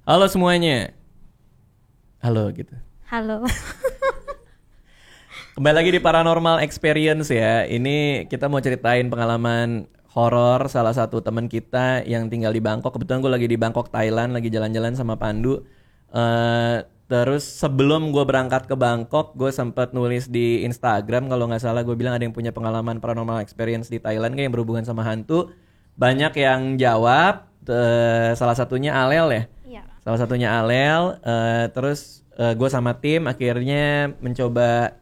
Halo semuanya. Halo gitu. Halo. Kembali lagi di Paranormal Experience ya. Ini kita mau ceritain pengalaman horor salah satu teman kita yang tinggal di Bangkok. Kebetulan gue lagi di Bangkok, Thailand, lagi jalan-jalan sama Pandu. Terus sebelum gue berangkat ke Bangkok, gue sempat nulis di Instagram kalau nggak salah, gue bilang ada yang punya pengalaman paranormal experience di Thailand kayak yang berhubungan sama hantu. Banyak yang jawab. Salah satunya Alel ya. Iya. Salah satunya Alel. Terus gue sama tim akhirnya mencoba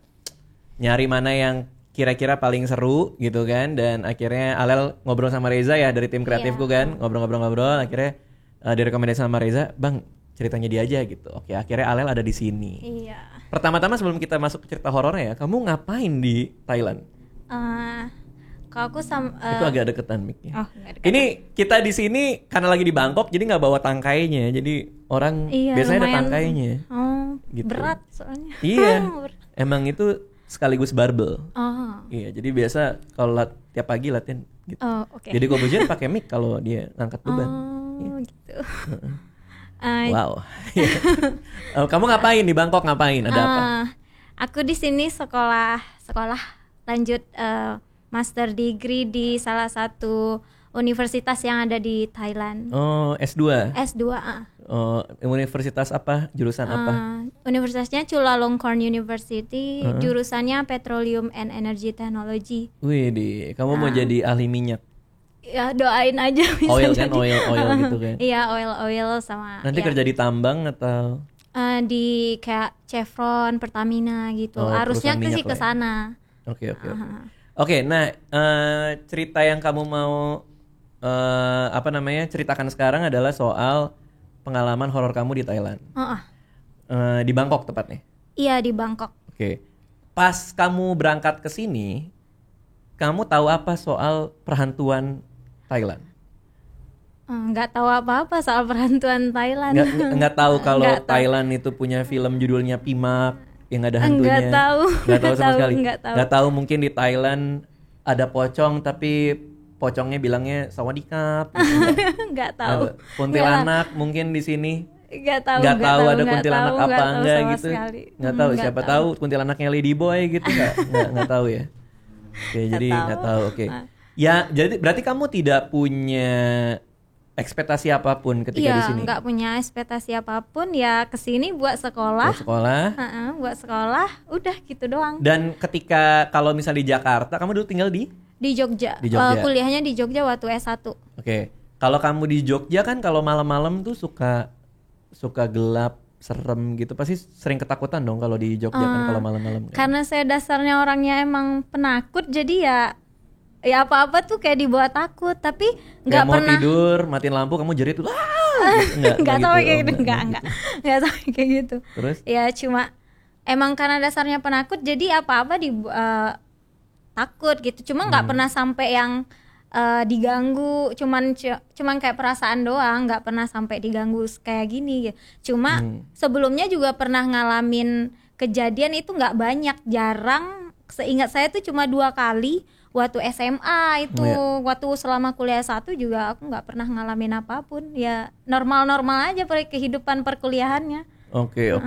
nyari mana yang kira-kira paling seru gitu kan. Dan akhirnya Alel ngobrol sama Reza ya dari tim kreatifku kan. Ngobrol-ngobrol. Akhirnya direkomendasi sama Reza, Bang ceritanya dia aja gitu. Oke, akhirnya Alel ada di sini. Iya. Pertama-tama sebelum kita masuk ke cerita horornya ya, kamu ngapain di Thailand? Kalau aku Itu agak deketan mic-nya. Oh, nggak deketan. Ini kita di sini karena lagi di Bangkok, jadi nggak bawa tangkainya. Jadi orang biasanya ada lumayan. tangkainya. Oh, Gitu. berat soalnya. Iya. Emang itu sekaligus barbel. Oh. Iya, jadi biasa kalau tiap pagi latihan gitu. Oh, oke. Jadi Kobuzier pakai mic kalau dia ngangkat beban. Oh, gitu. Wow. Kamu ngapain di Bangkok, ngapain? Ada apa? Aku di sini sekolah lanjut master degree di salah satu universitas yang ada di Thailand. Oh, S2. S2. Oh, universitas apa? Jurusan apa? Universitasnya Chulalongkorn University, jurusannya Petroleum and Energy Technology. Wih, kamu mau jadi ahli minyak? Ya doain aja bisa Oil jadi. kan, oil gitu kan? Iya, oil sama. Nanti ya, kerja di tambang atau? di kayak Chevron, Pertamina gitu. Oh, Harusnya perusahaan sih minyak ke lah ya. sana. Oke. Oke, nah cerita yang kamu mau ceritakan sekarang adalah soal pengalaman horor kamu di Thailand. Di Bangkok tepatnya. Iya, di Bangkok. Oke. Pas kamu berangkat ke sini, kamu tahu apa soal perhantuan Thailand? Nggak tahu apa-apa soal perhantuan Thailand. Nggak tahu kalau Nggak tahu. Thailand itu punya film judulnya Pimak yang ada hantunya. Nggak tahu. Nggak tahu sama sekali. Nggak Tahu mungkin di Thailand ada pocong tapi pocongnya bilangnya sawadikap. Gitu. Nggak tahu. Kuntilanak mungkin di sini. Nggak tahu. Nggak tahu ada nggak kuntilanak tahu, apa nggak tahu enggak sama gitu. sekali. Nggak tahu. Nggak Siapa tahu kuntilanaknya Ladyboy gitu nggak tahu ya. Oke, jadi nggak tahu. Oke. Ya, jadi berarti kamu tidak punya ekspektasi apapun ketika di sini. Iya, nggak punya ekspektasi apapun, ya kesini buat sekolah. Buat sekolah, udah gitu doang. Dan ketika kalau misal di Jakarta, kamu dulu tinggal di Jogja. Di Jogja. Kuliahnya di Jogja waktu S1. Oke. Kalau kamu di Jogja kan kalau malam-malam tuh suka gelap, serem gitu. Pasti sering ketakutan dong kalau di Jogja kan kalau malam-malam. Kan? Karena saya dasarnya orangnya emang penakut, jadi ya apa-apa tuh kayak dibuat takut, tapi nggak mau pernah tidur, matiin lampu, kamu jerit tuh. nggak sampai kayak gitu, nggak sampai kayak gitu. Terus? Ya cuma emang karena dasarnya penakut, jadi apa-apa takut gitu. Cuma nggak pernah sampai yang diganggu, cuman kayak perasaan doang, nggak pernah sampai diganggu kayak gini gitu. Cuma sebelumnya juga pernah ngalamin kejadian itu nggak banyak, jarang. Seingat saya tuh cuma 2 kali. Waktu SMA itu, waktu selama kuliah 1 juga aku nggak pernah ngalamin apapun. Ya normal-normal aja kehidupan perkuliahannya. Oke.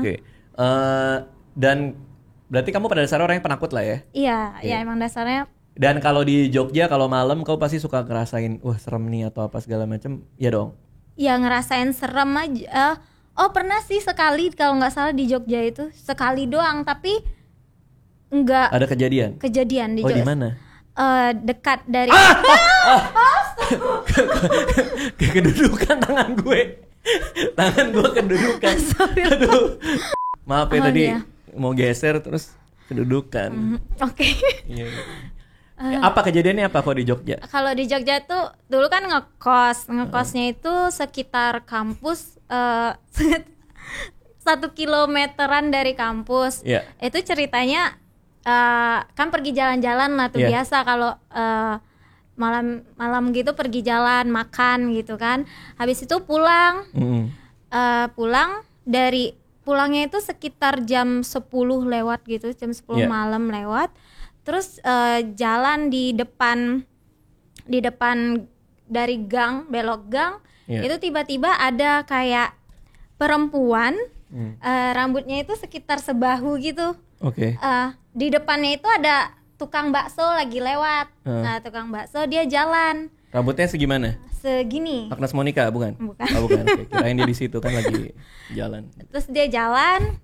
Dan berarti kamu pada dasarnya orang yang penakut lah ya? Iya, ya emang dasarnya. Dan kalau di Jogja kalau malam kau pasti suka ngerasain wah serem nih atau apa segala macam, ya dong? Ya ngerasain serem aja. Pernah sih sekali kalau nggak salah di Jogja itu, sekali doang, tapi nggak. Ada kejadian Di Jogja. Jogja. Di mana? Dekat dari. Kedudukan tangan gue. Tangan gue kedudukan. Aduh. Maaf ya tadi iya. mau geser terus kedudukan. Oke. Iya. Apa kejadiannya apa kok di Jogja? Kalau di Jogja tuh dulu kan ngekosnya itu sekitar kampus 1 kilometeran dari kampus. Iya. Itu ceritanya kan pergi jalan-jalan lah tuh, biasa kalau malam gitu pergi jalan makan gitu kan. Habis itu pulang pulangnya itu sekitar jam 10 lewat gitu, jam 10 malam lewat. Terus jalan di depan dari gang, belok gang, itu tiba-tiba ada kayak perempuan, rambutnya itu sekitar sebahu gitu. Oke. Di depannya itu ada tukang bakso lagi lewat. Tukang bakso dia jalan Rambutnya segimana? segini. Agnes Monica bukan? Bukan. Oh, bukan. Oke, kirain dia di situ kan lagi jalan. Terus dia jalan,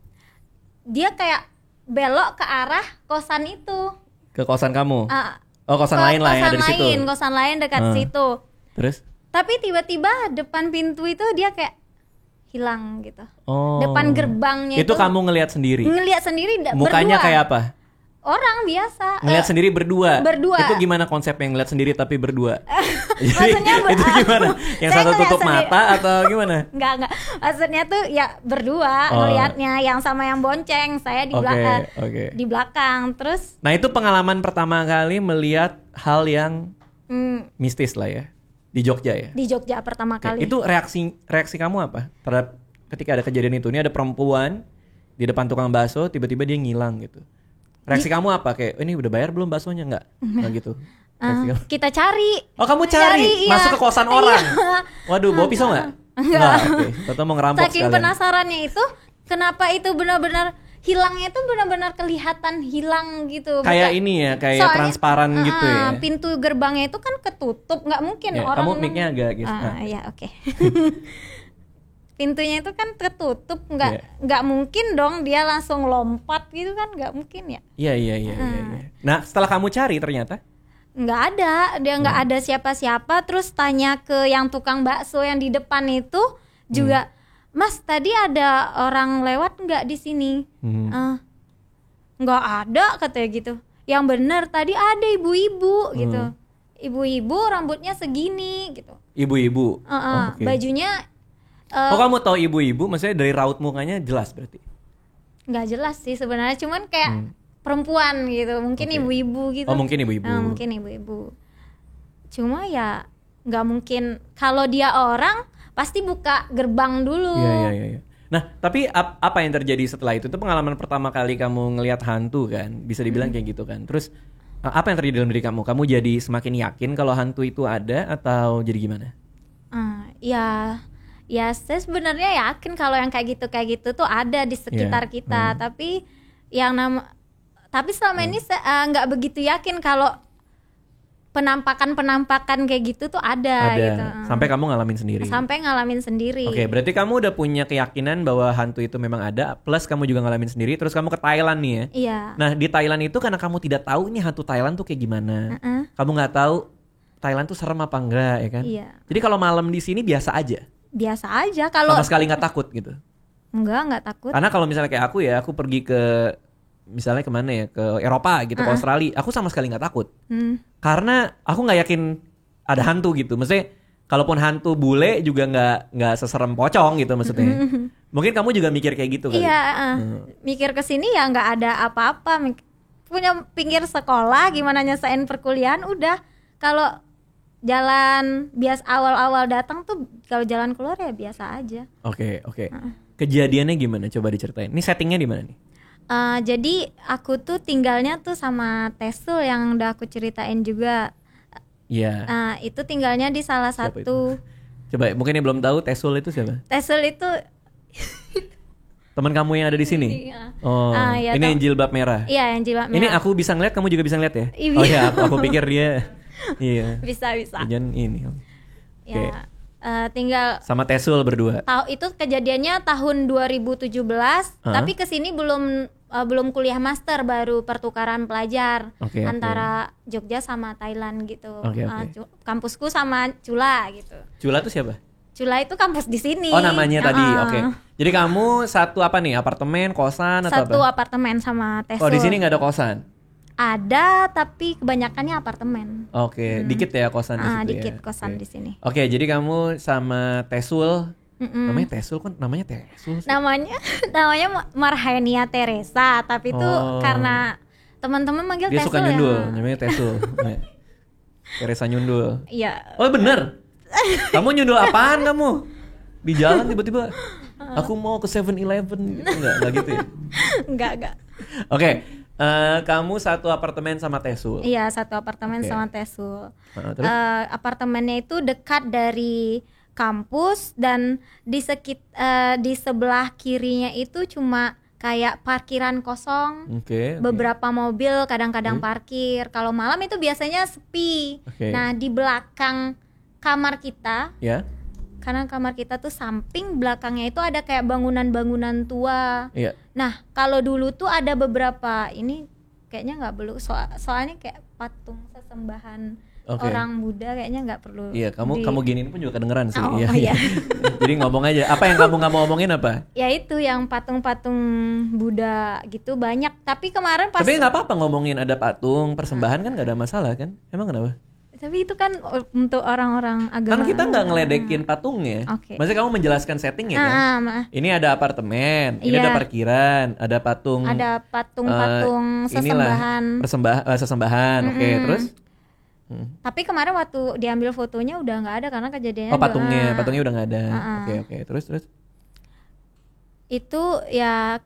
dia kayak belok ke arah kosan itu. Ke kosan kamu? Ah, Kosan lain lah yang ada di situ. Kosan lain dekat situ. Terus? Tapi tiba-tiba depan pintu itu dia kayak hilang gitu. Oh. Depan gerbangnya Itu kamu ngelihat sendiri? ngelihat sendiri Mukanya berdua. kayak apa? Orang biasa. Ngelihat sendiri berdua. Berdua. Itu gimana konsepnya ngelihat sendiri tapi berdua? Maksudnya itu gimana? Yang saya satu ngeliat tutup sendiri. mata atau gimana? Enggak. Maksudnya tuh ya berdua ngelihatnya, yang sama yang bonceng, saya di belakang. Oke. Di belakang. Terus Nah, itu pengalaman pertama kali melihat hal yang mm, mistis lah ya. Di Jogja ya. di Jogja pertama Oke, kali. itu reaksi kamu apa terhadap ketika ada kejadian itu? Ini ada perempuan di depan tukang bakso, tiba-tiba dia ngilang gitu. Reaksi kamu apa? Kayak, ini udah bayar belum baksonya? Enggak gitu. Reaksi kamu. Kita cari. Oh, kamu cari? iya. Masuk ke kosan orang? Iya. Waduh, bawa pisau nggak? Enggak. Oke. Toto mau ngerampok Saking sekalian. penasarannya itu, kenapa itu benar-benar hilangnya itu benar-benar kelihatan hilang gitu. Kayak Bukan- ini ya, kayak Soalnya, transparan gitu ya. Pintu gerbangnya itu kan ketutup, nggak mungkin Ya, orang. kamu mic-nya agak gitu. Ya oke. Pintunya itu kan ketutup, Iya. nggak mungkin dong dia langsung lompat gitu kan, nggak mungkin ya. Iya. Nah, setelah kamu cari ternyata Nggak ada, dia nggak ada siapa-siapa. Terus tanya ke yang tukang bakso yang di depan itu juga, Mas tadi ada orang lewat nggak di sini? Nggak ada katanya gitu. Yang bener tadi ada ibu-ibu gitu. Ibu-ibu rambutnya segini gitu. ibu-ibu. Oke. Bajunya Kamu tahu ibu-ibu? Maksudnya dari raut mukanya jelas berarti. nggak jelas sih sebenarnya, cuman kayak perempuan gitu, mungkin Oke. ibu-ibu gitu. Oh, mungkin ibu-ibu. Mungkin ibu-ibu. Cuma ya nggak mungkin, kalau dia orang pasti buka gerbang dulu. Iya. Nah, tapi apa yang terjadi setelah itu? Itu pengalaman pertama kali kamu ngelihat hantu kan? Bisa dibilang kayak gitu kan? Terus apa yang terjadi dalam diri kamu? Kamu jadi semakin yakin kalau hantu itu ada atau jadi gimana? Ya saya sebenarnya yakin kalau yang kayak gitu tuh ada di sekitar kita. Tapi selama ini saya nggak begitu yakin kalau penampakan kayak gitu tuh ada gitu. Sampai kamu ngalamin sendiri. Sampai ngalamin sendiri. Oke, berarti kamu udah punya keyakinan bahwa hantu itu memang ada, plus kamu juga ngalamin sendiri, terus kamu ke Thailand nih ya. Iya. Nah, di Thailand itu karena kamu tidak tahu nih hantu Thailand tuh kayak gimana. Kamu nggak tahu Thailand tuh serem apa enggak ya kan? Iya. Jadi kalau malam di sini biasa aja. Biasa aja kalau Sama sekali nggak takut gitu. nggak takut. Karena kalau misalnya kayak aku ya, aku pergi ke misalnya kemana ya, ke Eropa gitu, ke Australia, aku sama sekali nggak takut. Karena aku nggak yakin ada hantu gitu. Maksudnya kalaupun hantu bule juga nggak seserem pocong gitu maksudnya. Mungkin kamu juga mikir kayak gitu kali. Iya, mikir ke sini ya nggak ada apa-apa. Punya pinggir sekolah, gimana nyesain perkuliahan, udah. Kalau jalan bias awal-awal datang tuh, kalau jalan keluar ya biasa aja. Oke. Kejadiannya gimana? Coba diceritain. Ini settingnya di mana nih? Jadi aku tuh tinggalnya tuh sama Tesul yang udah aku ceritain juga. Iya. Itu tinggalnya di salah Siapa satu. Coba mungkin yang belum tahu Tesul itu siapa? Tesul itu Teman kamu yang ada di sini? Iya. Oh, Iya, ini yang jilbab merah. Iya, yang jilbab merah. Ini aku bisa ngeliat, kamu juga bisa ngeliat ya? Iya. Oh iya, aku pikir dia. Iya. bisa. Jangan ini. Ya, tinggal Sama Tesul berdua. itu kejadiannya tahun 2017, tapi kesini belum kuliah master, baru pertukaran pelajar Oke. antara Jogja sama Thailand gitu. Oke. Kampusku sama Cula gitu. Cula tuh siapa? Cula itu kampus di sini. Oh, namanya tadi. Oke. Jadi kamu satu apa nih? Apartemen, kosan atau Satu apa? apartemen sama Tesul. Oh, di sini nggak ada kosan. Ada, tapi kebanyakannya apartemen. Oke, dikit ya kosan di situ Dikit ya. kosan Oke. di sini. Oke, jadi kamu sama Tesul. Namanya Tesul kan, namanya Tesul sih. Namanya Marhenia Teresa, tapi itu Oh. karena teman-teman manggil Dia Tesul suka nyundul, ya. namanya Tesul. Teresa nyundul. Iya. Oh bener? Kamu nyundul apaan kamu? Di jalan tiba-tiba aku mau ke 7-Eleven gitu. Enggak gitu ya? Enggak. Oke, kamu satu apartemen sama Tesul. Iya, satu apartemen Oke. sama Tesul. Terus? Apartemennya itu dekat dari kampus dan di sebelah kirinya itu cuma kayak parkiran kosong. Oke. Beberapa mobil kadang-kadang parkir. Kalau malam itu biasanya sepi. Oke. Nah, di belakang kamar kita, Ya. karena kamar kita tuh samping belakangnya itu ada kayak bangunan-bangunan tua. Iya. Nah, kalau dulu tuh ada beberapa ini kayaknya nggak perlu soalnya kayak patung sesembahan Oke. orang Buddha kayaknya nggak perlu. Iya, kamu giniin pun juga kedengeran sih. Oh, Iya. iya. Jadi ngomong aja. Apa yang kamu nggak mau omongin apa? Ya itu yang patung-patung Buddha gitu banyak. Tapi kemarin pas Tapi nggak apa-apa ngomongin ada patung persembahan kan nggak ada masalah kan? Emang kenapa? tapi itu kan untuk orang-orang agama. Kan kita nggak ngeledekin patungnya. Oke. Maksudnya kamu menjelaskan settingnya kan? Maaf. Ini ada apartemen, ini Iya. ada parkiran, ada patung. Ada patung-patung sesembahan. Sesembahan. Oke, terus? Tapi kemarin waktu diambil fotonya udah nggak ada karena kejadiannya. Oh, patungnya udah nggak ada. Oke, terus. Itu ya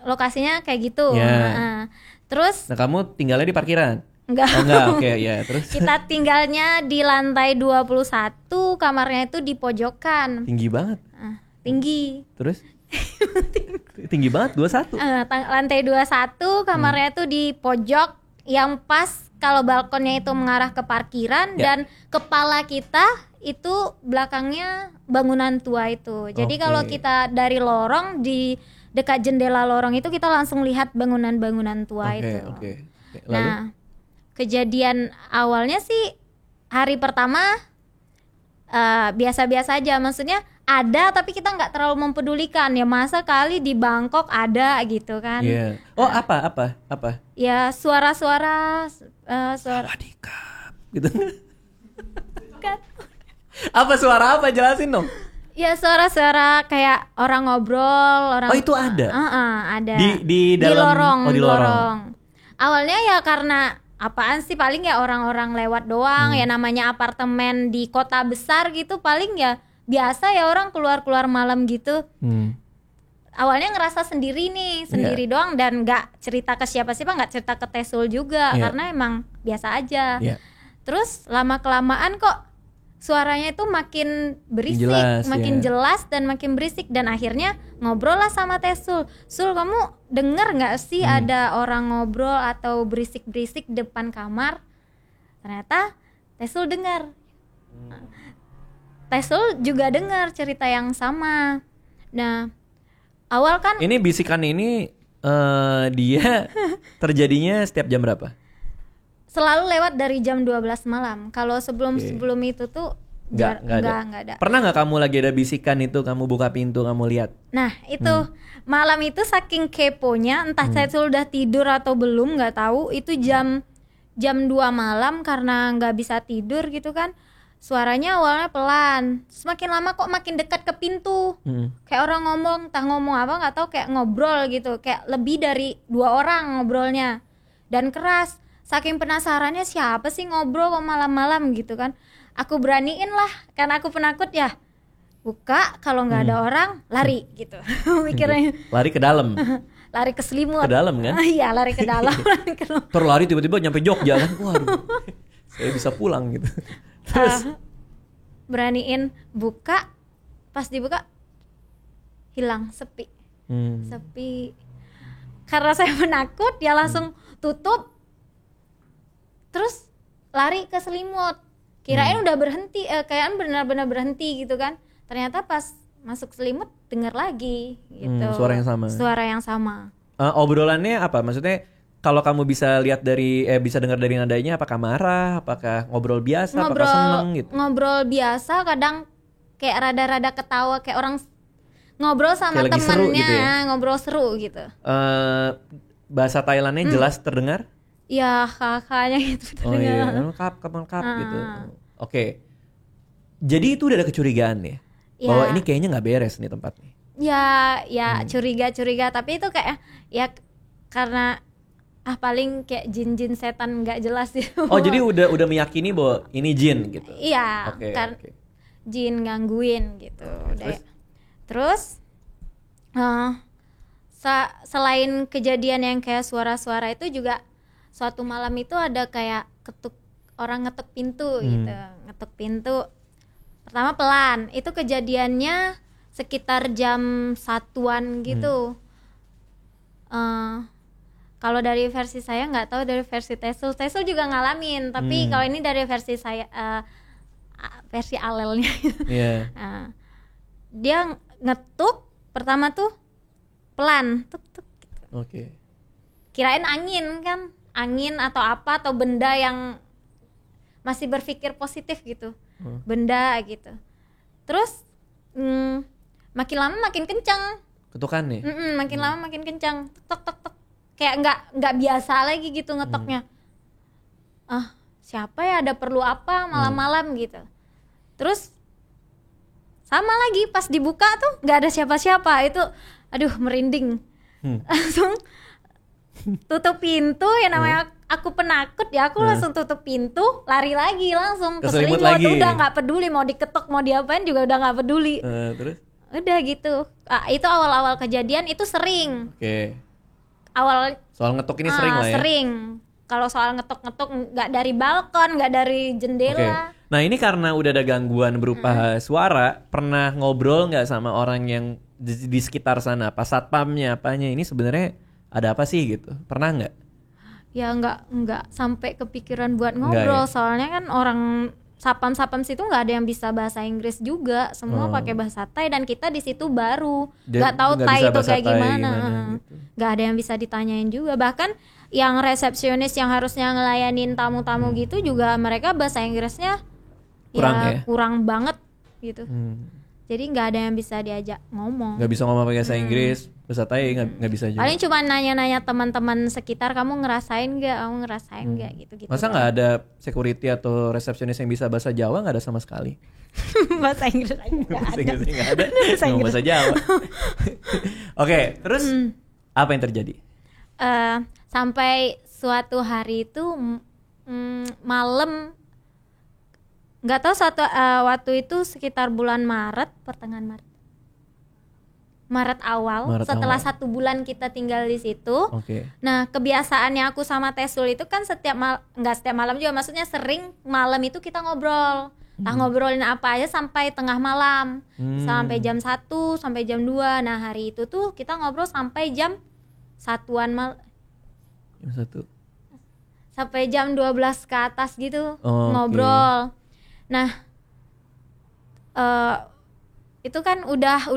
lokasinya kayak gitu. Ya. Terus Nah, kamu tinggalnya di parkiran? enggak. Oh enggak, oke ya. Terus Kita tinggalnya di lantai 21, kamarnya itu di pojokan. tinggi banget. Tinggi. Terus? Tinggi banget 21. Lantai 21, kamarnya itu di pojok yang pas kalau balkonnya itu mengarah ke parkiran Ya. dan kepala kita itu belakangnya bangunan tua itu. Jadi Oke. kalau kita dari lorong di dekat jendela lorong itu kita langsung lihat bangunan-bangunan tua itu. Oke. Lalu? Nah, kejadian awalnya sih hari pertama biasa-biasa aja, maksudnya ada tapi kita nggak terlalu mempedulikan ya, masa kali di Bangkok ada gitu kan. Iya. Oh, apa? Ya suara-suara suara Wadikap gitu. kan. Apa suara apa? Jelasin dong. Ya suara-suara kayak orang ngobrol, orang. Oh, itu ada? Ada. Di dalam- lorong, oh, di lorong. Awalnya ya karena apaan sih, paling ya orang-orang lewat doang, ya namanya apartemen di kota besar gitu, paling ya biasa ya orang keluar-keluar malam gitu. Awalnya ngerasa sendiri nih, sendiri doang dan nggak cerita ke siapa-siapa, nggak cerita ke Tesul juga karena emang biasa aja. Iya. Terus lama-kelamaan kok suaranya itu makin berisik, Jelas, makin ya. jelas dan makin berisik, dan akhirnya ngobrol lah sama Tesul. Sul, kamu denger nggak sih ada orang ngobrol atau berisik-berisik depan kamar? Ternyata Tesul dengar. Tesul juga dengar cerita yang sama. Nah, awal kan Ini bisikan ini dia terjadinya setiap jam berapa? selalu lewat dari jam 12 malam. Kalau sebelum itu tuh Nggak nggak ada. Pernah nggak kamu lagi ada bisikan itu, kamu buka pintu, kamu lihat? Nah itu malam itu saking keponya, entah saya udah tidur atau belum nggak tahu, itu jam 2 malam karena nggak bisa tidur gitu kan, suaranya awalnya pelan, semakin lama kok makin dekat ke pintu, kayak orang ngomong, entah ngomong apa nggak tahu, kayak ngobrol gitu, kayak lebih dari 2 orang ngobrolnya dan keras. Saking penasarannya siapa sih ngobrol kok malam-malam gitu kan, aku beraniin lah karena aku penakut ya, buka, kalau nggak ada orang lari gitu. Mikirnya Lari ke dalam. lari ke selimut. Ke dalam kan? Iya, lari ke dalam. Terlari tiba-tiba nyampe Jogja kan. Waduh. Saya bisa pulang gitu. Terus Beraniin buka, pas dibuka hilang, sepi. Sepi. Karena saya penakut ya langsung tutup. Terus lari ke selimut. Kirain udah berhenti, kayaknya benar-benar berhenti gitu kan. Ternyata pas masuk selimut dengar lagi gitu. Suara yang sama. Suara yang sama. Obrolannya apa? Maksudnya kalau kamu bisa lihat dari bisa dengar dari nadanya, apakah marah, apakah ngobrol biasa, apakah seneng gitu? Ngobrol biasa, kadang kayak rada-rada ketawa, kayak orang ngobrol sama Kayak lagi seru temennya, gitu ya? ngobrol seru gitu. Bahasa Thailandnya jelas terdengar? Ya kakaknya gitu. Oh iya, lengkap gitu. Oke. Jadi itu udah ada kecurigaan ya? Bahwa ini kayaknya nggak beres nih tempatnya. Ya curiga, tapi itu kayak ya karena paling kayak jin-jin setan nggak jelas gitu. Oh jadi udah meyakini bahwa ini jin gitu? Iya, Oke. jin gangguin gitu. Terus selain kejadian yang kayak suara-suara itu juga suatu malam itu ada kayak orang ngetuk pintu gitu, ngetuk pintu. Pertama pelan, itu kejadiannya sekitar jam 1-an gitu. Kalau dari versi saya nggak tahu dari versi Tesul. Tesul juga ngalamin, tapi kalau ini dari versi saya, versi Alelnya. Iya. Dia ngetuk pertama tuh pelan, tuk tuk. Oke. Kirain angin kan, angin atau apa atau benda yang masih berpikir positif gitu, benda gitu. Terus makin lama makin kencang. Ketukan nih. Makin lama makin kencang, tok tok tok, kayak nggak biasa lagi gitu ngetoknya. Siapa ya, ada perlu apa malam-malam gitu. Terus sama lagi pas dibuka tuh nggak ada siapa-siapa, itu aduh merinding. Langsung tutup pintu, ya namanya aku penakut ya, aku langsung tutup pintu, lari lagi langsung ke selimut lagi. Udah nggak peduli mau diketok mau diapain juga udah nggak peduli. Terus? Udah gitu. Itu awal-awal kejadian itu sering. Oke. Awal Soal ngetok ini sering lah ya. Sering. Kalau soal ngetok-ngetok nggak dari balkon, nggak dari jendela. Nah ini karena udah ada gangguan berupa suara, pernah ngobrol nggak sama orang yang di sekitar sana, pas satpamnya apanya, ini sebenarnya ada apa sih gitu? Pernah nggak? Ya nggak sampai kepikiran buat ngobrol, soalnya kan orang sapam-sapam situ nggak ada yang bisa bahasa Inggris juga, semua pakai bahasa Thai dan kita di situ baru nggak tahu Thai itu kayak gimana gitu. Nggak ada yang bisa ditanyain juga, bahkan yang resepsionis yang harusnya ngelayanin tamu-tamu gitu juga mereka bahasa Inggrisnya kurang banget gitu. Jadi nggak ada yang bisa diajak ngomong. Nggak bisa ngomong pakai bahasa Inggris, bahasa Thai nggak bisa juga. Paling cuma nanya-nanya teman-teman sekitar, kamu ngerasain nggak gitu-gitu. Masa nggak ada security atau resepsionis yang bisa bahasa Jawa? Nggak ada sama sekali. Bahasa Inggris aja nggak ada. Ngomong bahasa Jawa. Oke, terus apa yang terjadi? Sampai suatu hari itu malam, nggak tahu waktu itu sekitar bulan Maret, pertengahan Maret awal, setelah 1 bulan kita tinggal di situ. Nah kebiasaannya aku sama Tesul itu kan nggak setiap malam juga, maksudnya sering malam itu kita ngobrol. Ngobrolin apa aja sampai tengah malam, sampai jam 1, sampai jam 2. Nah hari itu tuh kita ngobrol sampai jam 1-an Jam 1. Sampai jam 12 ke atas gitu ngobrol. Nah itu kan udah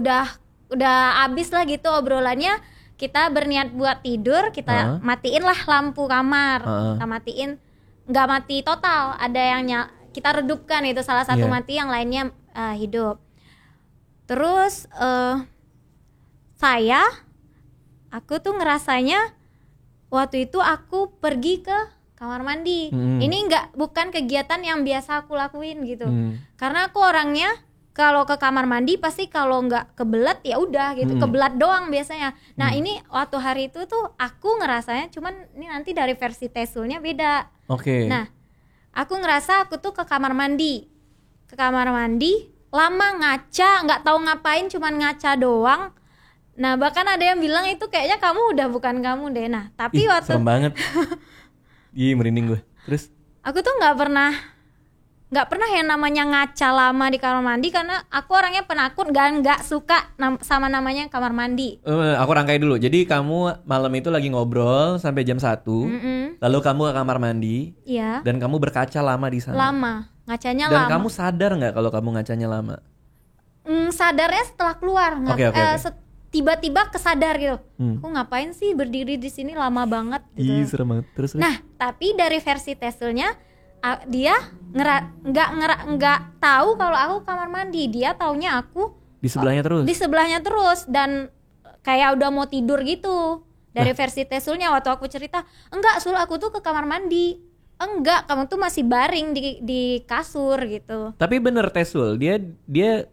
abis lah gitu obrolannya. Kita berniat buat tidur, kita matiin lah lampu kamar. Kita matiin, nggak mati total, ada yang kita redupkan, itu salah satu mati, yang lainnya hidup. Terus aku tuh ngerasanya waktu itu aku pergi ke kamar mandi. Ini bukan kegiatan yang biasa aku lakuin gitu. Karena aku orangnya kalau ke kamar mandi pasti kalau nggak kebelet ya udah gitu, kebelet doang biasanya. Nah ini waktu hari itu tuh aku ngerasanya, cuman ini nanti dari versi Tesulnya beda. Nah aku ngerasa aku tuh ke kamar mandi lama ngaca, nggak tahu ngapain, cuman ngaca doang. Nah bahkan ada yang bilang itu kayaknya kamu udah bukan kamu deh. Nah tapi waktu serem banget. Merinding gue. Terus aku tuh nggak pernah yang namanya ngaca lama di kamar mandi, karena aku orangnya penakut, nggak suka sama namanya kamar mandi. Aku rangkai dulu. Jadi kamu malam itu lagi ngobrol sampai jam 1. Lalu kamu ke kamar mandi. Iya. Dan kamu berkaca lama di sana. Lama, ngacanya dan lama. Dan kamu sadar nggak kalau kamu ngacanya lama? Sadarnya setelah keluar. Okay. Tiba-tiba kesadar gitu. Aku ngapain sih berdiri di sini lama banget gitu. Serem banget. Terus. Nah, tapi dari versi Tesulnya dia nggak tahu kalau aku kamar mandi. Dia taunya aku di sebelahnya terus dan kayak udah mau tidur gitu. Dari versi Tesulnya waktu aku cerita, enggak Sul, aku tuh ke kamar mandi. Enggak, kamu tuh masih baring di kasur gitu. Tapi bener Tesul, dia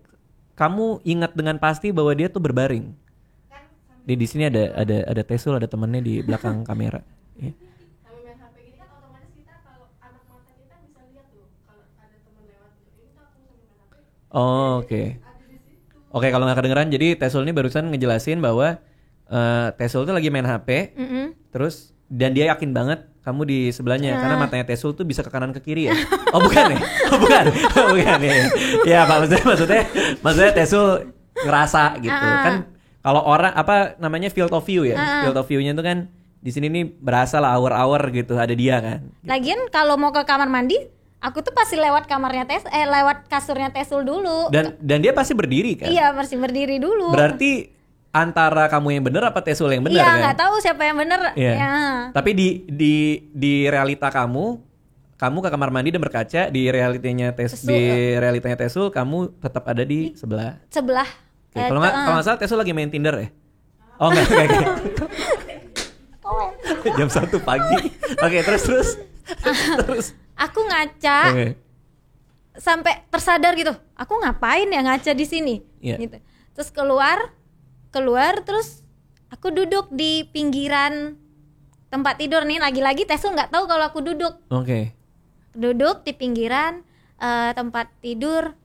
kamu ingat dengan pasti bahwa dia tuh berbaring. Di sini ada Tesul, ada temennya di belakang kamera. Ya. Oke, kalau nggak kedengeran, jadi Tesul ini barusan ngejelasin bahwa Tesul tuh lagi main HP, terus Dan dia yakin banget kamu di sebelahnya karena matanya Tesul tuh bisa ke kanan ke kiri ya. Oh bukan ya? Oh bukan. Bukan ya. Ya maksudnya Tesul ngerasa gitu. Kan kalau orang apa namanya field of view ya. Field of view-nya itu kan di sini nih berasa lah hour gitu ada dia kan. Gitu. Lagian kalau mau ke kamar mandi, aku tuh pasti lewat lewat kasurnya Tesul dulu. Dan dia pasti berdiri kan? Iya, pasti berdiri dulu. Berarti antara kamu yang benar apa Tesul yang benar kan? Iya, nggak tahu siapa yang benar. Iya. Ya. Tapi di realita kamu ke kamar mandi dan berkaca di realitanya Tesul kamu tetap ada di sebelah. Oke, kalau nggak salah Tesul lagi main Tinder ya? Oh enggak kayak gitu. Jam 1 pagi. Oke, terus. Aku ngaca. Okay. Sampai tersadar gitu. Aku ngapain ya ngaca di sini? Yeah. Gitu. Terus keluar terus aku duduk di pinggiran tempat tidur nih, lagi-lagi Tesul nggak tahu kalau aku duduk. Oke. Duduk di pinggiran tempat tidur,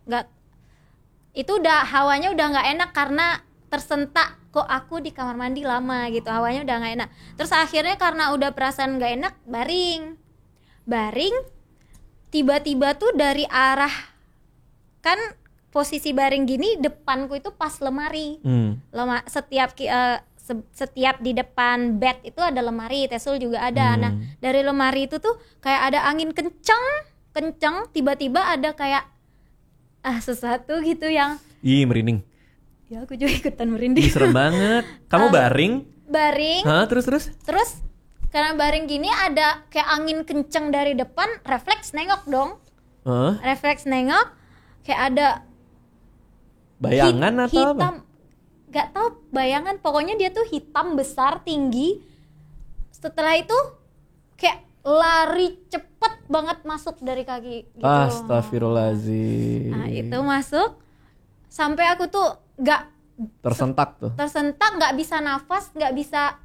itu udah hawanya udah nggak enak karena tersentak kok aku di kamar mandi lama gitu, hawanya udah nggak enak. Terus akhirnya karena udah perasaan nggak enak, baring, tiba-tiba tuh dari arah kan posisi baring gini, depanku itu pas lemari. Setiap di depan bed itu ada lemari, Tesul juga ada. Nah, dari lemari itu tuh kayak ada angin kenceng, tiba-tiba ada kayak sesuatu gitu yang Merinding. Ya aku juga ikutan merinding. Serem banget. Kamu baring? Hah, terus? Terus karena baring gini ada kayak angin kenceng dari depan, refleks nengok dong. Refleks nengok kayak ada bayangan atau hitam, apa? Gak tahu bayangan, pokoknya dia tuh hitam besar tinggi. Setelah itu kayak lari cepet banget masuk dari kaki gitu. Astagfirullahaladzim. Nah itu masuk sampai aku tuh gak tersentak, gak bisa nafas, gak bisa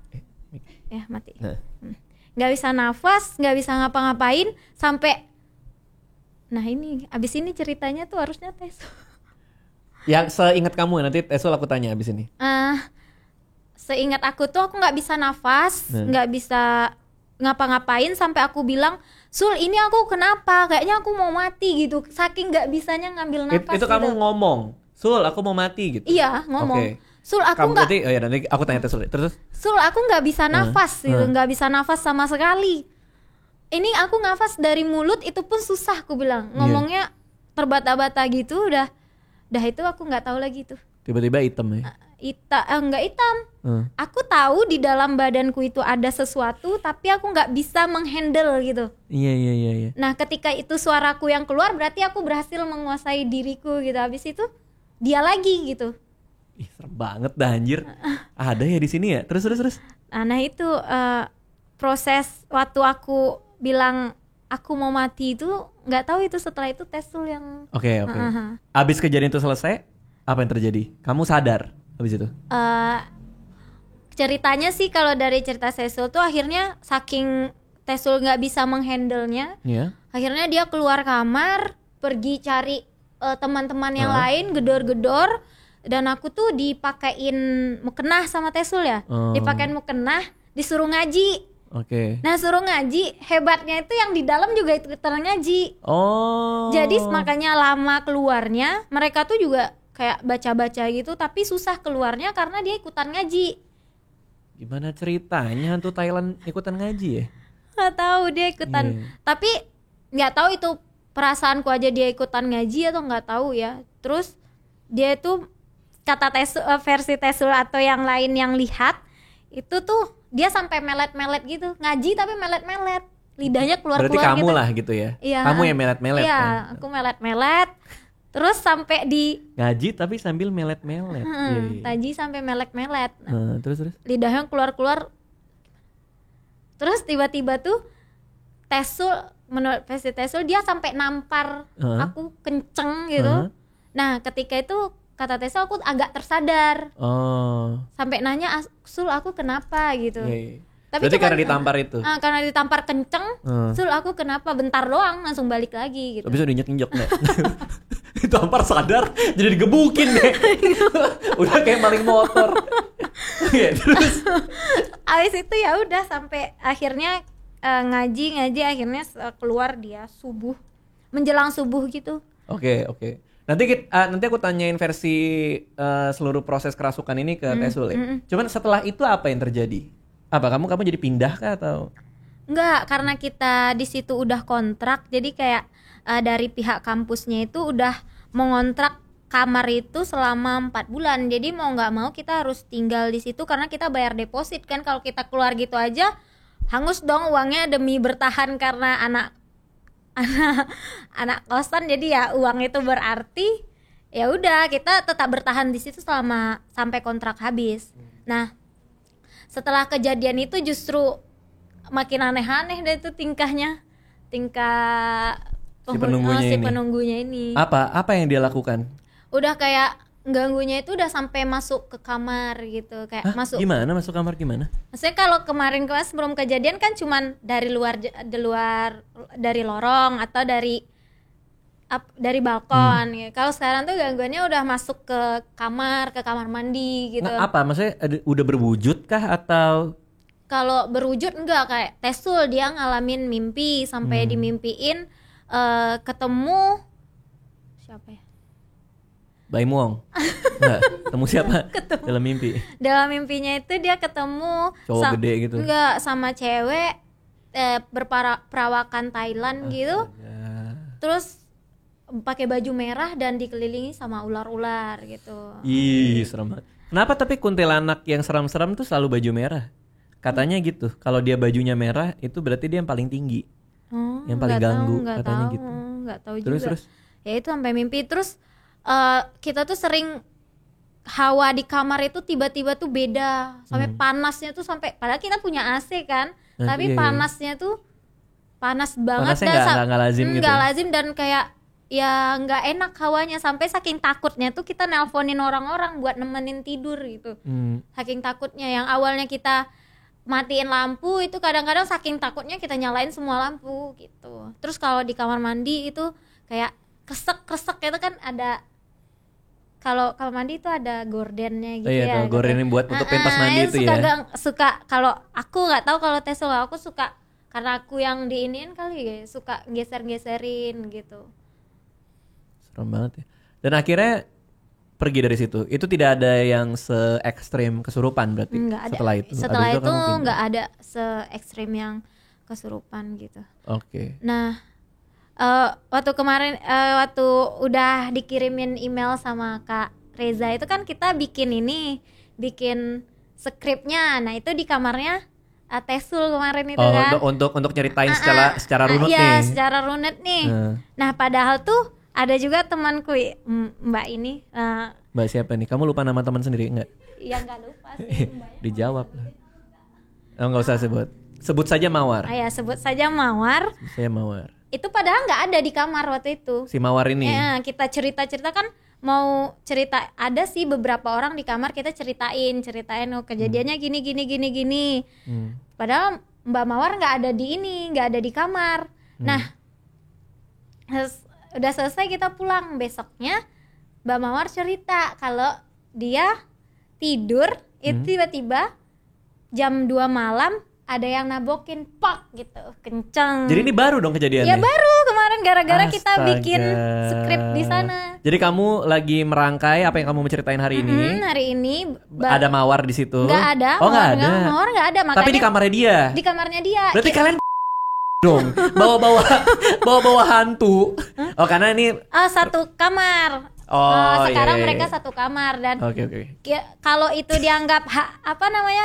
mati. Gak bisa nafas, gak bisa ngapa-ngapain sampai. Nah ini abis ini ceritanya tuh harusnya Tesul. Yang seingat kamu, nanti Tesul aku tanya abis ini. Seingat aku tuh aku nggak bisa nafas, nggak bisa ngapa-ngapain sampai aku bilang, Sul ini aku kenapa? Kayaknya aku mau mati gitu. Saking nggak bisanya ngambil nafas. Itu kamu ngomong, Sul aku mau mati gitu. Iya ngomong. Okay. Sul aku nggak. Nanti aku tanya Tesul. Terus? Sul aku nggak bisa nafas, gitu, nggak bisa nafas sama sekali. Ini aku nafas dari mulut itu pun susah, aku bilang. Ngomongnya terbata-bata gitu, udah itu aku nggak tahu lagi tuh. Tiba-tiba hitam ya? Nggak hitam. Aku tahu di dalam badanku itu ada sesuatu, tapi aku nggak bisa menghandle gitu. Iya. Nah ketika itu suaraku yang keluar, berarti aku berhasil menguasai diriku gitu. Habis itu dia lagi gitu. Ih serem banget dah anjir. Ada ya di sini ya. Terus. Nah itu proses waktu aku bilang aku mau mati itu, nggak tahu itu setelah itu Tesul yang. Oke. Abis kejadian itu selesai, apa yang terjadi? Kamu sadar abis itu? Ceritanya sih kalau dari cerita Tesul tuh akhirnya saking Tesul nggak bisa menghandle-nya, akhirnya dia keluar kamar, pergi cari teman-teman yang lain, gedor-gedor, dan aku tuh dipakein mukenah sama Tesul ya, dipakein mukenah, disuruh ngaji. Oke. Nah suruh ngaji, hebatnya itu yang di dalam juga ikutan ngaji. Jadi makanya lama keluarnya, mereka tuh juga kayak baca-baca gitu, tapi susah keluarnya karena dia ikutan ngaji. Gimana ceritanya hantu Thailand ikutan ngaji ya? Nggak tahu dia ikutan, tapi nggak tahu itu perasaanku aja dia ikutan ngaji atau nggak tahu ya. Terus dia itu kata versi Tesul atau yang lain yang lihat itu tuh dia sampai melet-melet gitu, ngaji tapi melet-melet, lidahnya keluar-keluar gitu. Berarti kamu lah gitu ya? Iya. Kamu yang melet-melet. Iya, kan? Aku melet-melet. Terus sampai di ngaji tapi sambil melet-melet. Ngaji sampai melet-melet. Terus. Lidahnya keluar-keluar. Terus tiba-tiba tuh Tesul, menurut versi Tesul dia sampai nampar aku kenceng gitu. Nah ketika itu kata Tesul aku agak tersadar. Sampai nanya, Sul aku kenapa gitu. Tapi berarti karena ditampar itu? Karena ditampar kenceng, Sul aku kenapa, bentar doang langsung balik lagi gitu. Tapi sudah injek-injek deh. Ditampar sadar jadi digebukin deh. Udah kayak maling motor. Terus Abis itu ya udah sampai akhirnya ngaji akhirnya keluar dia subuh, menjelang subuh gitu. Oke. Nanti nanti aku tanyain versi seluruh proses kerasukan ini ke Tesul ya. Cuman setelah itu apa yang terjadi? Apa kamu jadi pindah kah atau? Enggak, karena kita di situ udah kontrak, jadi kayak dari pihak kampusnya itu udah mengontrak kamar itu selama 4 bulan. Jadi mau nggak mau kita harus tinggal di situ karena kita bayar deposit kan. Kalau kita keluar gitu aja hangus dong uangnya demi bertahan karena anak kosan. Jadi ya uang itu berarti. Ya udah kita tetap bertahan di situ selama sampai kontrak habis. Nah, setelah kejadian itu justru makin aneh-aneh deh itu tingkah si penunggunya ini. Apa yang dia lakukan? Udah kayak ganggunya itu udah sampai masuk ke kamar gitu, kayak masuk. Gimana masuk kamar gimana? Maksudnya kalau kemarin sebelum kejadian kan cuman dari luar dari lorong atau dari balkon ya. Kalau sekarang tuh gangguannya udah masuk ke kamar mandi gitu. Nah, apa maksudnya udah berwujud kah atau? Kalau berwujud enggak, kayak Tesul dia ngalamin mimpi sampai dimimpiin ketemu siapa ya? Baim Wong. Enggak, ketemu siapa? Dalam mimpi. Dalam mimpinya itu dia ketemu cowok gede gitu. Enggak, sama cewek berperawakan Thailand gitu. Terus pakai baju merah dan dikelilingi sama ular-ular gitu. Ih, serem banget. Kenapa tapi kuntilanak yang seram-seram tuh selalu baju merah? Katanya gitu. Kalau dia bajunya merah itu berarti dia yang paling tinggi. Yang paling ganggu katanya gitu. Enggak tahu Terus. juga. Ya itu sampai mimpi terus kita tuh sering hawa di kamar itu tiba-tiba tuh beda. Sampai panasnya tuh sampai padahal kita punya AC kan, tapi panasnya tuh panas banget. Panasnya nggak lazim gitu. Nggak lazim dan kayak ya nggak enak hawanya, sampai saking takutnya tuh kita nelponin orang-orang buat nemenin tidur gitu. Saking takutnya, yang awalnya kita matiin lampu itu kadang-kadang saking takutnya kita nyalain semua lampu gitu. Terus kalau di kamar mandi itu kayak kresek itu kan ada, kalau mandi itu ada gordennya gitu. Iya, gorden yang buat untuk pentas mandi itu ya. Suka kalau aku nggak tahu kalau Tesul, aku suka karena aku yang diinin kali ya, suka geser-geserin gitu. Serem banget ya. Dan akhirnya pergi dari situ. Itu tidak ada yang se-ekstrim kesurupan berarti. Nggak ada. Setelah itu nggak ada se-ekstrim yang kesurupan gitu. Oke. Nah, waktu kemarin waktu udah dikirimin email sama Kak Reza itu kan kita bikin skripnya. Nah, itu di kamarnya Tesul kemarin itu kan. Untuk nyeritain secara runut nih. Iya, secara runut nih. Nah, padahal tuh ada juga temanku Mbak ini. Mbak siapa nih? Kamu lupa nama teman sendiri enggak? Iya, enggak lupa sih. Dijawab lah. Oh, enggak usah sebut. Sebut saja Mawar. Ya, sebut saja Mawar. Saya Mawar. Itu padahal nggak ada di kamar waktu itu. Si Mawar ini. Ya, kita cerita kan mau cerita, ada sih beberapa orang di kamar kita ceritain oh kejadiannya gini. Padahal Mbak Mawar nggak ada di kamar. Nah, udah selesai kita pulang, besoknya Mbak Mawar cerita kalau dia tidur itu tiba-tiba jam 2 malam ada yang nabokin gitu kenceng. Jadi ini baru dong kejadiannya? Ya baru kemarin gara-gara kita bikin skrip di sana. Jadi kamu lagi merangkai apa yang kamu mau ceritain hari ini? Hari ini ada Mawar di situ? Nggak ada. Oh nggak ada. Mawar nggak ada. Makanya tapi di kamarnya dia. Di kamarnya dia. Berarti kalian dong bawa hantu. Oh karena ini satu kamar. Sekarang mereka satu kamar dan Oke. Kalau itu dianggap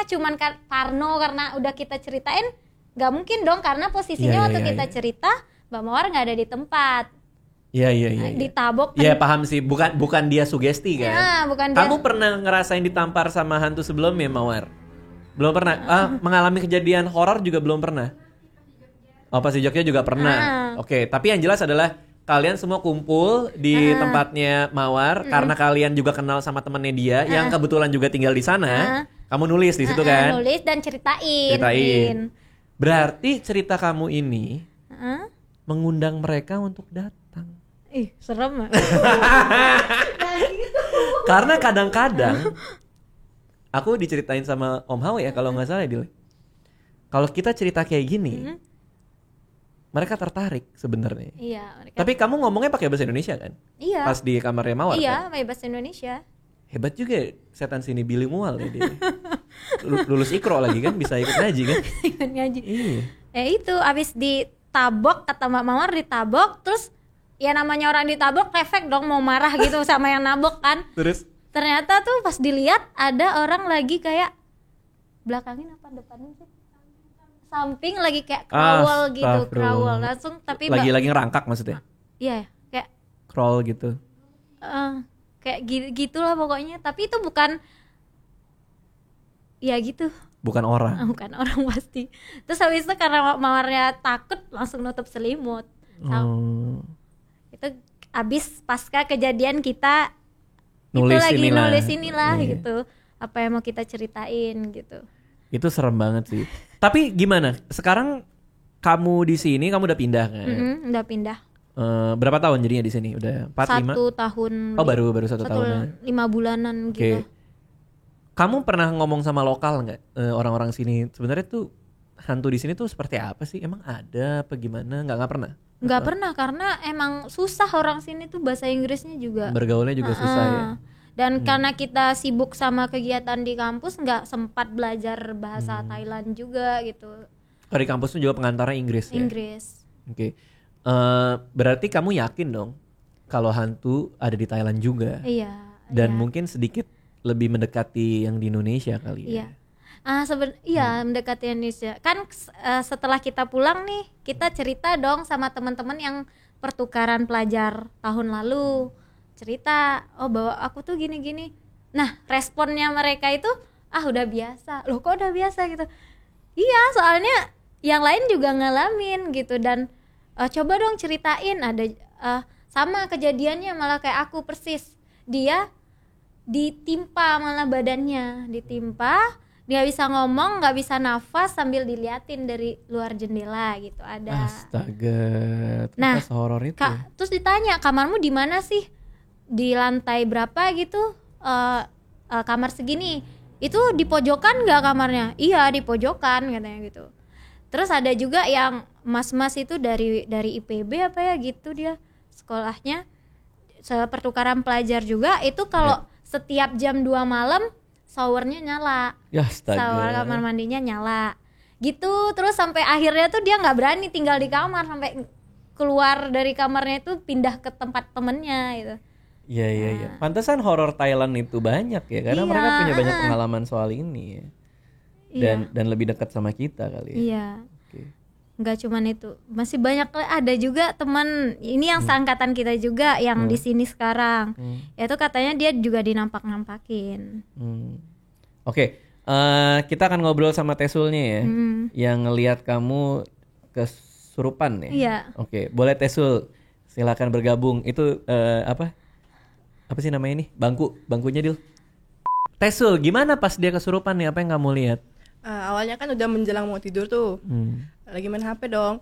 cuman parno karena udah kita ceritain, nggak mungkin dong, karena posisinya waktu kita cerita Mbak Mawar nggak ada di tempat. Iya. Ditabok. Iya paham sih, bukan dia sugesti kan? Nah, bukan dia. Kamu pernah ngerasain ditampar sama hantu sebelumnya Mawar? Belum pernah. Mengalami kejadian horor juga belum pernah. Oh pas di Jogja juga pernah. Oke, tapi yang jelas adalah kalian semua kumpul di tempatnya Mawar karena kalian juga kenal sama temennya dia yang kebetulan juga tinggal di sana. Kamu nulis di situ kan? Nulis dan ceritain. Berarti cerita kamu ini mengundang mereka untuk datang. Ih, serem. Karena kadang-kadang aku diceritain sama Om Hawi ya kalau nggak salah Dil. kalau kita cerita kayak gini, mereka tertarik sebenarnya. Iya, mereka. Tapi kamu ngomongnya pakai bahasa Indonesia kan? Iya. Pas di kamarnya Mawar Iya, kan? pakai bahasa Indonesia. Hebat juga setan sini bilingual ya dia. Lulus Iqra lagi kan, bisa ikut ngaji kan? Ikut ngaji. Iya. Itu abis ditabok, kata Mbak Mawar ditabok, terus ya namanya orang ditabok refleks dong mau marah gitu sama yang nabok kan. Terus Ternyata tuh pas dilihat ada orang lagi kayak belakangin apa depanin sih? Samping lagi kayak crawl gitu, Astagfirullah. crawl langsung tapi lagi ngerangkak maksudnya? iya kayak Crawl gitu. kayak gitulah pokoknya, tapi itu bukan ya gitu. Bukan orang. Bukan orang pasti. Terus habis itu karena Mawarnya takut langsung nutup selimut. Itu abis pasca kejadian kita Nulis itu lagi inilah. nulis inilah Iya. gitu. Apa yang mau kita ceritain gitu. Itu serem banget sih. Tapi gimana? Sekarang kamu di sini, kamu udah pindah kan? Udah pindah. Berapa tahun jadinya di sini? Udah 4, 5? 1 tahun. Oh baru 1 tahun. 5 bulanan Oke. gitu. Kamu pernah ngomong sama lokal nggak? Orang-orang sini sebenarnya tuh hantu di sini tuh seperti apa sih? Emang ada apa gimana? Nggak pernah? Nggak pernah karena emang susah orang sini tuh bahasa Inggrisnya juga. Bergaulnya juga susah ya. Dan karena kita sibuk sama kegiatan di kampus nggak sempat belajar bahasa Thailand juga gitu. Kalau di kampus tuh juga pengantarnya Inggris ya? Inggris. Oke. Berarti kamu yakin dong kalau hantu ada di Thailand juga? Iya. Dan mungkin sedikit lebih mendekati yang di Indonesia kali ya? Iya. Mendekati Indonesia. Kan setelah kita pulang nih, kita cerita dong sama teman-teman yang pertukaran pelajar tahun lalu. Cerita, bahwa aku tuh gini-gini. Nah, responnya mereka itu, udah biasa. Loh kok udah biasa gitu? Iya, soalnya yang lain juga ngalamin gitu. Dan coba dong ceritain, ada sama kejadiannya malah kayak aku persis. Dia ditimpa malah badannya, ditimpa, nggak bisa ngomong, nggak bisa nafas sambil diliatin dari luar jendela gitu ada. Astaga, Nah, sehoror itu. Terus ditanya kamarmu di mana sih? Di lantai berapa gitu? Kamar segini. Itu di pojokan nggak kamarnya? Iya di pojokan katanya gitu. Terus ada juga yang mas-mas itu dari IPB apa ya gitu dia sekolahnya. Pertukaran pelajar juga itu kalau setiap jam 2 malam showernya nyala. Ya astaga. Shower kamar mandinya nyala. Gitu terus sampai akhirnya tuh dia nggak berani tinggal di kamar sampai keluar dari kamarnya itu pindah ke tempat temennya gitu. Iya. Pantesan horor Thailand itu banyak ya karena mereka punya banyak pengalaman soal ini ya. Dan lebih dekat sama kita kali ya. Iya. Oke. Nggak cuman itu, masih banyak ada juga teman ini yang seangkatan kita juga yang di sini sekarang. Itu katanya dia juga dinampak-nampakin. Oke. Kita akan ngobrol sama Tesulnya ya, yang ngelihat kamu kesurupan ya. Iya. Oke, boleh Tesul, silakan bergabung. Itu apa sih namanya ini? Bangkunya Dil. Tesul, gimana pas dia kesurupan nih? Apa yang kamu lihat? Awalnya kan udah menjelang mau tidur tuh, lagi main HP dong,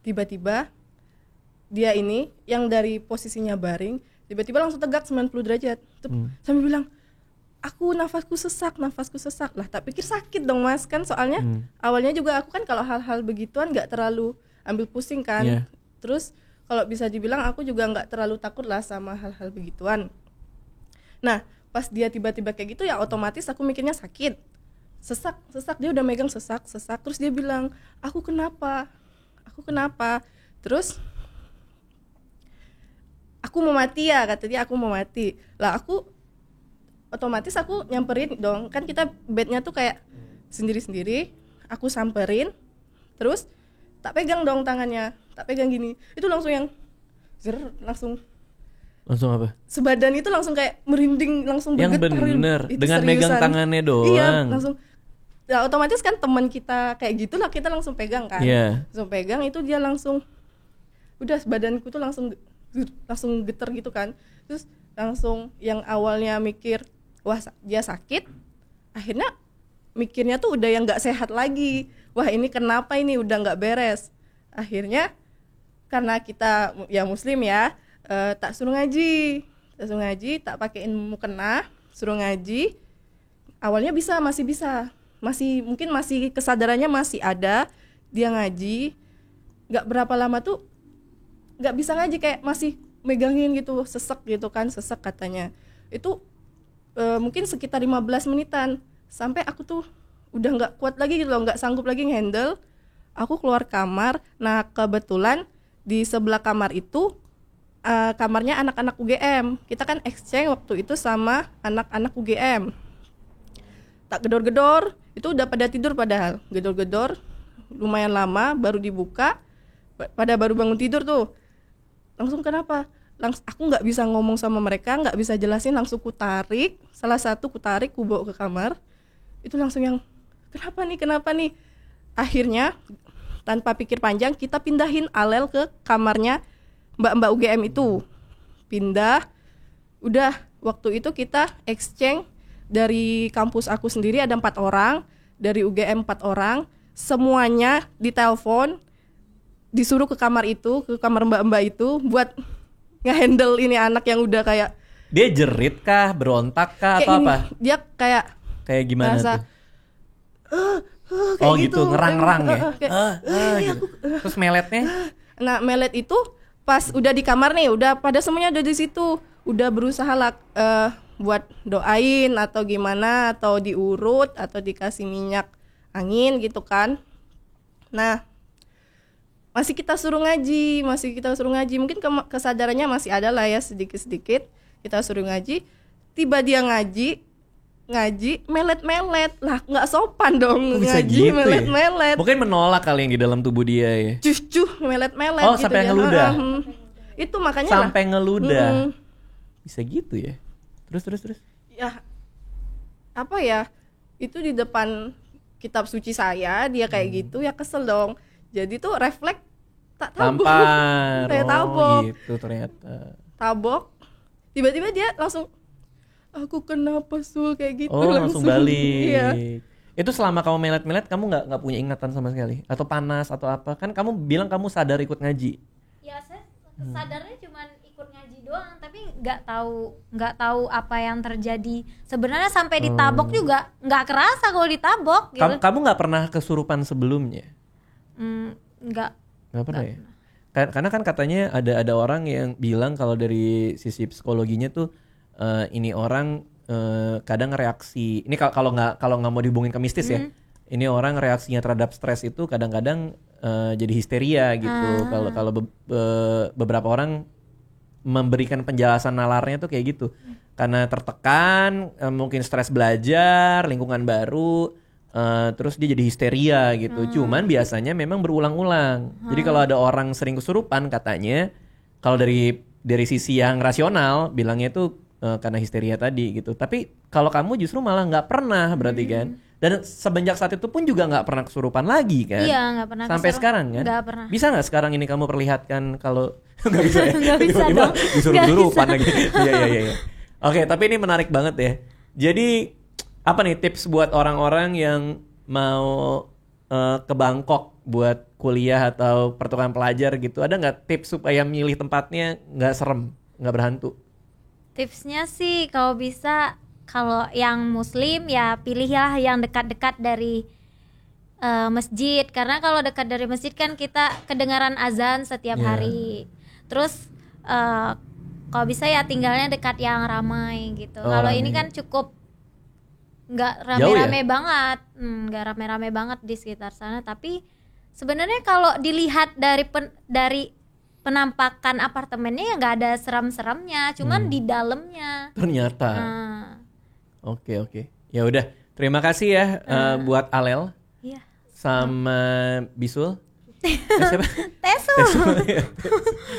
tiba-tiba dia ini yang dari posisinya baring, tiba-tiba langsung tegak 90 derajat, sambil bilang, nafasku sesak lah, tak pikir sakit dong mas, kan soalnya awalnya juga aku kan kalau hal-hal begituan nggak terlalu ambil pusing kan, terus kalau bisa dibilang aku juga nggak terlalu takut lah sama hal-hal begituan. Nah pas dia tiba-tiba kayak gitu ya otomatis aku mikirnya sakit, sesak, dia udah megang sesak, terus dia bilang aku kenapa, terus aku mau mati ya, kata dia aku mau mati lah. Aku otomatis aku nyamperin dong, kan kita bednya tuh kayak sendiri-sendiri, aku samperin, terus tak pegang dong tangannya, tak pegang gini, itu langsung yang langsung apa? Sebadan itu langsung kayak merinding, langsung bergetar. Yang bener, dengan seriusan. megang tangannya doang. Iya, langsung. Ya otomatis kan teman kita kayak gitulah, kita langsung pegang kan. Langsung pegang itu dia langsung, udah badanku tuh langsung getar gitu kan. Terus langsung yang awalnya mikir, wah dia sakit, akhirnya mikirnya tuh udah yang nggak sehat lagi. Wah ini kenapa ini udah nggak beres. Akhirnya karena kita ya muslim ya, tak suruh ngaji, tak pakein mukena, suruh ngaji. Awalnya masih bisa mungkin masih kesadarannya masih ada, dia ngaji. Nggak berapa lama tuh nggak bisa ngaji, kayak masih megangin gitu, sesek gitu kan, sesek katanya. Itu mungkin sekitar 15 menitan, sampai aku tuh udah nggak kuat lagi gitu loh, nggak sanggup lagi ngehandle. Aku keluar kamar. Nah kebetulan di sebelah kamar itu kamarnya anak-anak UGM. Kita kan exchange waktu itu sama anak-anak UGM. Tak gedor-gedor, itu udah pada tidur padahal. Gedor-gedor lumayan lama baru dibuka, pada baru bangun tidur tuh. Langsung kenapa? Aku nggak bisa ngomong sama mereka, nggak bisa jelasin, langsung kutarik. Salah satu kutarik, bawa ke kamar. Itu langsung yang kenapa nih? Akhirnya tanpa pikir panjang kita pindahin Alel ke kamarnya mbak-mbak UGM itu. Pindah. Udah waktu itu kita exchange, dari kampus aku sendiri ada 4 orang, dari UGM 4 orang, semuanya ditelepon, disuruh ke kamar itu, ke kamar mbak-mbak itu buat ngehandle ini anak yang udah kayak, Dia jerit kah, berontak kah, kayak atau ini, apa? dia kayak Gimana merasa, tuh? kayak gitu, ngerang-ngerang ya? kayak, Gitu. Terus meletnya? Nah melet itu pas udah di kamar nih, udah pada semuanya udah di situ, udah berusaha buat doain atau gimana, atau diurut atau dikasih minyak angin gitu kan. Nah masih kita suruh ngaji, mungkin kesadarannya masih ada lah ya, sedikit-sedikit kita suruh ngaji. Tiba dia ngaji melet lah, nggak sopan dong. Kok bisa ngaji gitu melet. ya? Mungkin menolak kali yang di dalam tubuh dia ya. Cuh melet Oh, gitu sampai dia. ngeludah? Itu makanya Sampai ngeludah. Mm. Bisa gitu ya. Terus. Ya apa ya, itu di depan kitab suci saya dia kayak gitu ya, kesel dong. Jadi tuh refleks tak tabok. Tampar. Kayak tabok. Gitu ternyata. Tabok. Tiba-tiba dia langsung, aku kenapa Sul, kayak gitu. Oh, langsung balik. Iya. Itu selama kamu melet-melet kamu nggak punya ingatan sama sekali? Atau panas atau apa? Kan kamu bilang kamu sadar ikut ngaji. Ya saya sadarnya cuman ikut ngaji doang, tapi nggak tahu apa yang terjadi sebenarnya. Sampai ditabok juga nggak kerasa kalau ditabok gitu. Kamu nggak pernah kesurupan sebelumnya? Nggak Nggak pernah ya? Karena kan katanya ada orang yang bilang kalau dari sisi psikologinya tuh ini orang kadang reaksi ini kalau nggak mau dihubungin ke mistis ya, ini orang reaksinya terhadap stres itu kadang-kadang jadi histeria gitu. Kalau beberapa orang memberikan penjelasan nalarnya tuh kayak gitu, karena tertekan, mungkin stres belajar, lingkungan baru, terus dia jadi histeria gitu. Cuman biasanya memang berulang-ulang. Jadi kalau ada orang sering kesurupan katanya, kalau dari sisi yang rasional bilangnya itu karena histeria tadi gitu. Tapi kalau kamu justru malah nggak pernah berarti kan? Dan semenjak saat itu pun juga nggak pernah kesurupan lagi kan? Iya, nggak pernah. Sampai sekarang kan? Nggak pernah. Bisa nggak sekarang ini kamu perlihatkan kalau nggak bisa ya? Nggak bisa Tiba-tiba dong. disuruh Nggak kesurupan bisa. lagi. Iya. Oke, tapi ini menarik banget ya. Jadi apa nih tips buat orang-orang yang mau ke Bangkok buat kuliah atau pertukaran pelajar gitu? Ada nggak tips supaya milih tempatnya nggak serem, nggak berhantu? Tipsnya sih kalau bisa, kalau yang muslim ya pilihlah yang dekat-dekat dari masjid, karena kalau dekat dari masjid kan kita kedengaran azan setiap hari. Terus kalau bisa ya tinggalnya dekat yang ramai gitu. Kalau ini kan cukup nggak rame-rame banget, nggak rame-rame banget di sekitar sana. Tapi sebenarnya kalau dilihat dari penampakan apartemennya ya nggak ada seram-seramnya, cuman di dalamnya. Ternyata. Oke. Ya udah, terima kasih ya buat Alel. Iya. Sama Bisul. Siapa? Tesul.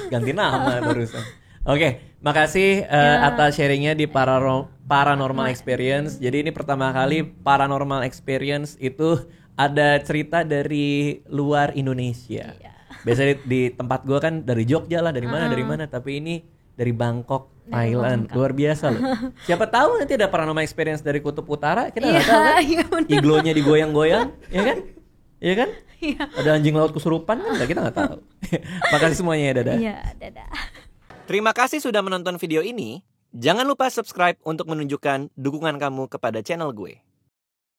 Ganti nama barusan. Oke, makasih atas sharingnya di Paranormal Experience. Jadi ini pertama kali Paranormal Experience itu ada cerita dari luar Indonesia. Iya. Biasanya di tempat gue kan dari Jogja lah, dari mana, tapi ini dari Bangkok, Thailand. Luar biasa loh. Siapa tahu nanti ada Paranormal Experience dari Kutub Utara, kita nggak tahu kan? Iya, Iglonya digoyang-goyang, ya kan? Iya kan? Iya. Ada anjing laut kesurupan kan? Kita nggak tahu. Makasih semuanya ya, dadah. Iya, dadah. Terima kasih sudah menonton video ini. Jangan lupa subscribe untuk menunjukkan dukungan kamu kepada channel gue.